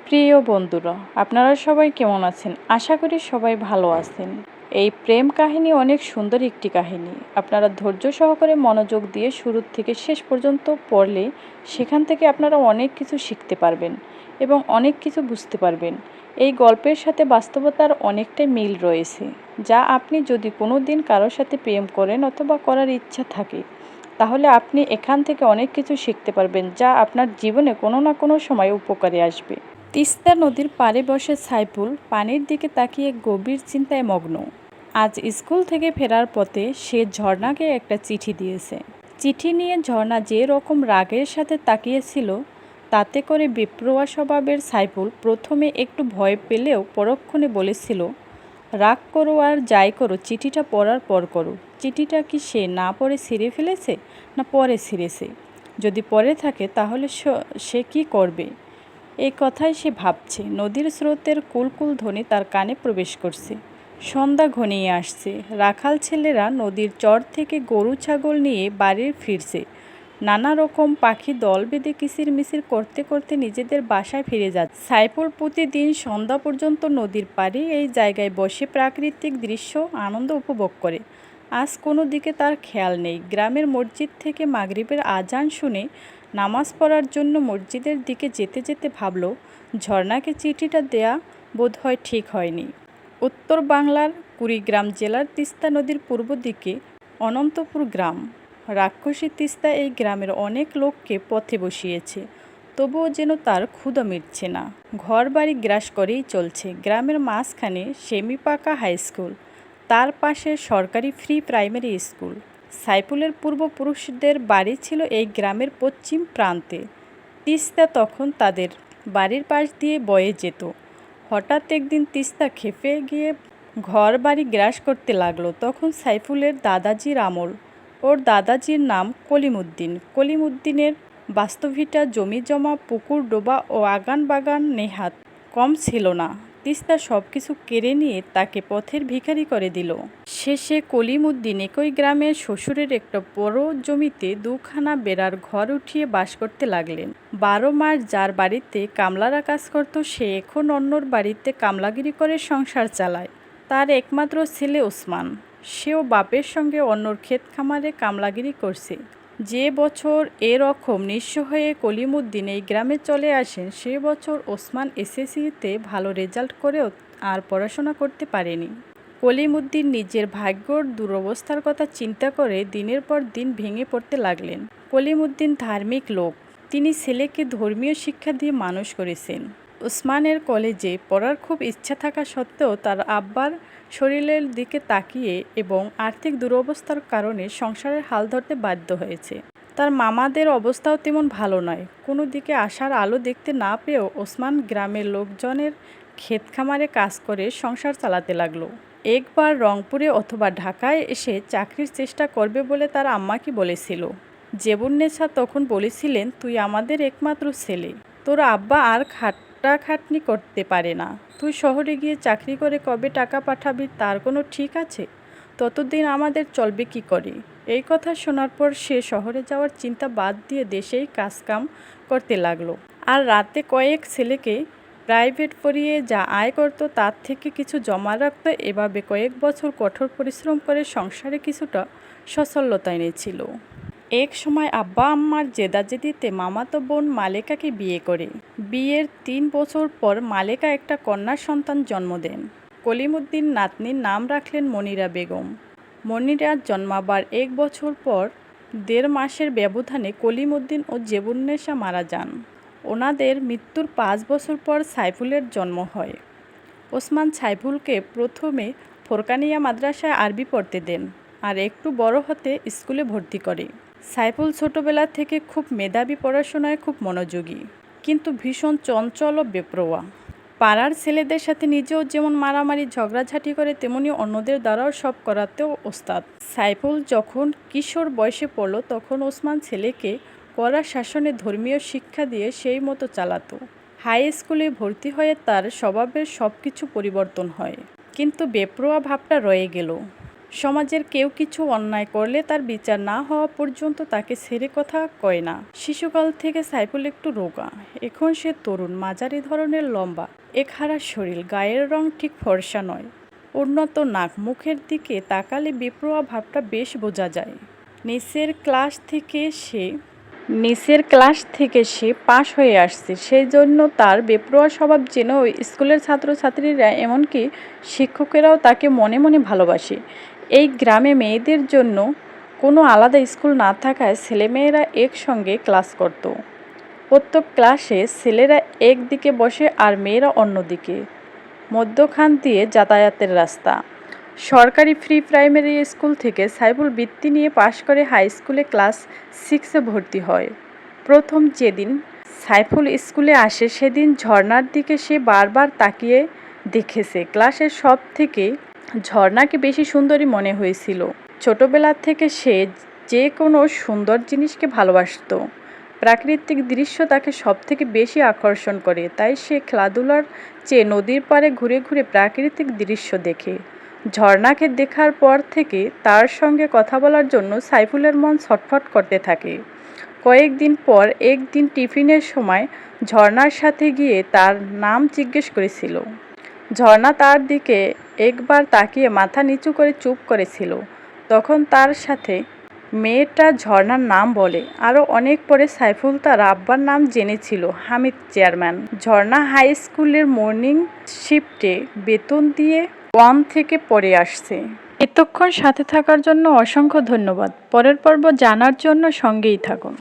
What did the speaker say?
প্রিয় বন্ধুরা, আপনারা সবাই কেমন আছেন? আশা করি সবাই ভালো আছেন। এই প্রেম কাহিনী অনেক সুন্দর একটি কাহিনী। আপনারা ধৈর্য সহকারে মনোযোগ দিয়ে শুরু থেকে শেষ পর্যন্ত পড়লে সেখান থেকে আপনারা অনেক কিছু শিখতে পারবেন এবং অনেক কিছু বুঝতে পারবেন। এই গল্পের সাথে বাস্তবতার অনেকটাই মিল রয়েছে, যা আপনি যদি কোনো দিন কারোর সাথে প্রেম করেন অথবা করার ইচ্ছা থাকে, তাহলে আপনি এখান থেকে অনেক কিছু শিখতে পারবেন, যা আপনার জীবনে কোনো না কোনো সময় উপকারে আসবে। তিস্তা নদীর পাড়ে বসে সাইফুল পানির দিকে তাকিয়ে গভীর চিন্তায় মগ্ন। আজ স্কুল থেকে ফেরার পথে সে ঝর্ণাকে একটা চিঠি দিয়েছে। চিঠি নিয়ে ঝর্ণা যে রকম রাগের সাথে তাকিয়েছিল, তাতে করে বেপরোয়া স্বভাবের সাইফুল প্রথমে একটু ভয় পেলেও পরক্ষণে বলেছিল, রাগ করো আর যাই করো, চিঠিটা পড়ার পর করো। চিঠিটা কি সে না পড়ে ছিঁড়ে ফেলেছে, না পরে ছিঁড়েছে? যদি পড়ে থাকে তাহলে সে কি করবে? এই কথাই সে ভাবছে। নদীর স্রোতের কুলকুল ধ্বনি তার কানে প্রবেশ করছে। সন্ধ্যা ঘনিয়ে আসছে। রাখাল ছেলেরা নদীর চর থেকে গরু ছাগল নিয়ে বাড়ি ফিরছে। নানা রকম পাখি দল বেঁধে কিচিরমিচির করতে করতে নিজেদের বাসায় ফিরে যাচ্ছে। সাইফুল প্রতিদিন সন্ধ্যা পর্যন্ত নদীর পাড়ে এই জায়গায় বসে প্রাকৃতিক দৃশ্য আনন্দ উপভোগ করে। আজ কোনো দিকে তার খেয়াল নেই। গ্রামের মসজিদ থেকে মাগরিবের আজান শুনে নামাজ পড়ার জন্য মসজিদের দিকে যেতে যেতে ভাবল, ঝর্ণাকে চিঠিটা দেয়া বোধহয় ঠিক হয়নি। উত্তর বাংলার কুড়িগ্রাম জেলার তিস্তা নদীর পূর্ব দিকে অনন্তপুর গ্রাম। রাক্ষসী তিস্তা এই গ্রামের অনেক লোককে পথে বসিয়েছে, তবুও যেন তার ক্ষুধা মিটছে না। ঘর বাড়ি গ্রাস করেই চলছে। গ্রামের মাঝখানে সেমি পাকা হাই স্কুল, তার পাশে সরকারি ফ্রি প্রাইমারি স্কুল। সাইফুলের পূর্বপুরুষদের বাড়ি ছিল এই গ্রামের পশ্চিম প্রান্তে। তিস্তা তখন তাদের বাড়ির পাশ দিয়ে বয়ে যেত। হঠাৎ একদিন তিস্তা খেপে গিয়ে ঘর বাড়ি গ্রাস করতে লাগলো। তখন সাইফুলের দাদাজির আমল। ওর দাদাজির নাম কলিমুদ্দিন। কলিমুদ্দিনের বাস্তভিটা, জমি জমা, পুকুর ডোবা ও আগান বাগান নেহাত কম ছিল না। তিস্তা সব কিছু কেড়ে নিয়ে তাকে পথের ভিখারি করে দিল। শেষে কলিমুদ্দিন একই গ্রামের শ্বশুরের একটা বড় জমিতে দুখানা বেড়ার ঘর উঠিয়ে বাস করতে লাগলেন। 12 মাস যার বাড়িতে কামলারা কাজ করত, সে এখন অন্যর বাড়িতে কামলাগিরি করে সংসার চালায়। তার একমাত্র ছেলে ওসমান, সেও বাপের সঙ্গে অন্যর ক্ষেত খামারে কামলাগিরি করছে। যে বছর এরকম নিঃস্ব হয়ে কলিমুদ্দিন এই গ্রামে চলে আসেন, সে বছর ওসমান এসএসসিতে ভালো রেজাল্ট করেও আর পড়াশোনা করতে পারেনি। কলিমুদ্দিন নিজের ভাগ্যর দুরবস্থার কথা চিন্তা করে দিনের পর দিন ভেঙে পড়তে লাগলেন। কলিমুদ্দিন ধার্মিক লোক। তিনি ছেলেকে ধর্মীয় শিক্ষা দিয়ে মানুষ করেছেন। ওসমানের কলেজে পড়ার খুব ইচ্ছা থাকা সত্ত্বেও তার আব্বার শরীরের দিকে তাকিয়ে এবং আর্থিক দুরবস্থার কারণে সংসারের হাল ধরতে বাধ্য হয়েছে। তার মামাদের অবস্থাও তেমন ভালো নয়। কোনো দিকে আশার আলো দেখতে না পেয়েও ওসমান গ্রামের লোকজনের ক্ষেত খামারে কাজ করে সংসার চালাতে লাগলো। একবার রংপুরে অথবা ঢাকায় এসে চাকরির চেষ্টা করবে বলে তার আম্মাকে বলেছিল। জেবুন্নেছা তখন বলেছিলেন, তুই আমাদের একমাত্র ছেলে, তোর আব্বা আর খাটাখাটনি করতে পারে না। তুই শহরে গিয়ে চাকরি করে কবে টাকা পাঠাবি তার কোনো ঠিক আছে? ততদিন আমাদের চলবে কি করে? এই কথা শোনার পর সে শহরে যাওয়ার চিন্তা বাদ দিয়ে দেশেই কাজকাম করতে লাগলো। আর রাতে কয়েক ছেলেকে প্রাইভেট পড়িয়ে যা আয় করত তার থেকে কিছু জমা রাখত। এভাবে কয়েক বছর কঠোর পরিশ্রম করে সংসারে কিছুটা সচ্ছলতা এনেছিল। এক সময় আব্বা আম্মার জেদাজেদিতে মামাতো বোন মালেকাকে বিয়ে করে। বিয়ের 3 বছর পর মালেকা একটা কন্যা সন্তান জন্ম দেন। কলিমুদ্দিন নাতনির নাম রাখলেন মনিরা বেগম। মনিরা জন্মাবার 1 বছর পর 1.5 মাসের ব্যবধানে কলিমুদ্দিন ও জেবুন্নেসা মারা যান। ওনাদের মৃত্যুর 5 বছর পর সাইফুলের জন্ম হয়। ওসমান সাইফুলকে প্রথমে ফোরকানিয়া মাদ্রাসায় আরবি পড়তে দেন আর একটু বড় হতে স্কুলে ভর্তি করে। সাইফুল ছোটবেলা থেকে খুব মেধাবী, পড়াশোনায় খুব মনোযোগী, কিন্তু ভীষণ চঞ্চল ও বেপরোয়া। পাড়ার ছেলেদের সাথে নিজেও যেমন মারামারি ঝগড়াঝাটি করে, তেমনি অন্যদের দ্বারাও সব করাতেও ওস্তাদ। সাইফুল যখন কিশোর বয়সে পড়ল, তখন ওসমান ছেলেকে কড়া শাসনে ধর্মীয় শিক্ষা দিয়ে সেই মতো চালাতো। হাই স্কুলে ভর্তি হয়ে তার স্বভাবের সব কিছু পরিবর্তন হয়, কিন্তু বেপরোয়া ভাবটা রয়ে গেল। সমাজের কেউ কিছু অন্যায় করলে তার বিচার না হওয়া পর্যন্ত তাকে ছেড়ে কথা কয় না। শিশুকাল থেকে সাইফুল একটু রোগা, এখন সে তরুণ, মাঝারি ধরনের, লম্বা, একহারা শরীর, গায়ের রং ঠিক ফর্সা নয়, উন্নত নাক, মুখের দিকে তাকালে বেপরোয়া ভাবটা বেশ বোঝা যায়। নিচের ক্লাস থেকে সে পাশ হয়ে আসছে, সেই জন্য তার বেপরোয়া স্বভাব যেন স্কুলের ছাত্রছাত্রীরা, এমনকি শিক্ষকেরাও তাকে মনে মনে ভালোবাসে। এই গ্রামে মেয়েদের জন্য কোনো আলাদা স্কুল না থাকায় ছেলেমেয়েরা একসঙ্গে ক্লাস করত। প্রত্যেক ক্লাসে ছেলেরা একদিকে বসে আর মেয়েরা অন্যদিকে, মধ্যখান দিয়ে যাতায়াতের রাস্তা। সরকারি প্রি প্রাইমারি স্কুল থেকে সাইফুল বৃত্তি নিয়ে পাশ করে হাই স্কুলে ক্লাস 6-এ ভর্তি হয়। প্রথম যেদিন সাইফুল স্কুলে আসে সেদিন ঝর্ণার দিকে সে বারবার তাকিয়ে দেখেছে। ক্লাসের সব থেকে ঝর্ণাকে বেশি সুন্দরী মনে হয়েছিল। ছোটবেলা থেকে সে যে কোনো সুন্দর জিনিসকে ভালোবাসত। প্রাকৃতিক দৃশ্য তাকে সব থেকে বেশি আকর্ষণ করে, তাই সে খেলাধুলার চেয়ে নদীর পাড়ে ঘুরে ঘুরে প্রাকৃতিক দৃশ্য দেখে। ঝর্ণাকে দেখার পর থেকে তার সঙ্গে কথা বলার জন্য সাইফুলের মন ছটফট করতে থাকে। কয়েকদিন পর একদিন টিফিনের সময় ঝর্ণার সাথে গিয়ে তার নাম জিজ্ঞেস করেছিল। ঝর্ণা তার দিকে একবার তাকিয়ে মাথা নিচু করে চুপ করেছিল। তখন তার সাথে মেয়েটা ঝর্ণার নাম বলে। আরও অনেক পরে সাইফুল তার আব্বার নাম জেনেছিল, হামিদ চেয়ারম্যান। ঝর্ণা হাই স্কুলের মর্নিং শিফটে বেতন দিয়ে 1 থেকে পড়ে আসছে। এতক্ষণ সাথে থাকার জন্য অসংখ্য ধন্যবাদ। পরের পর্ব জানার জন্য সঙ্গেই থাকুন।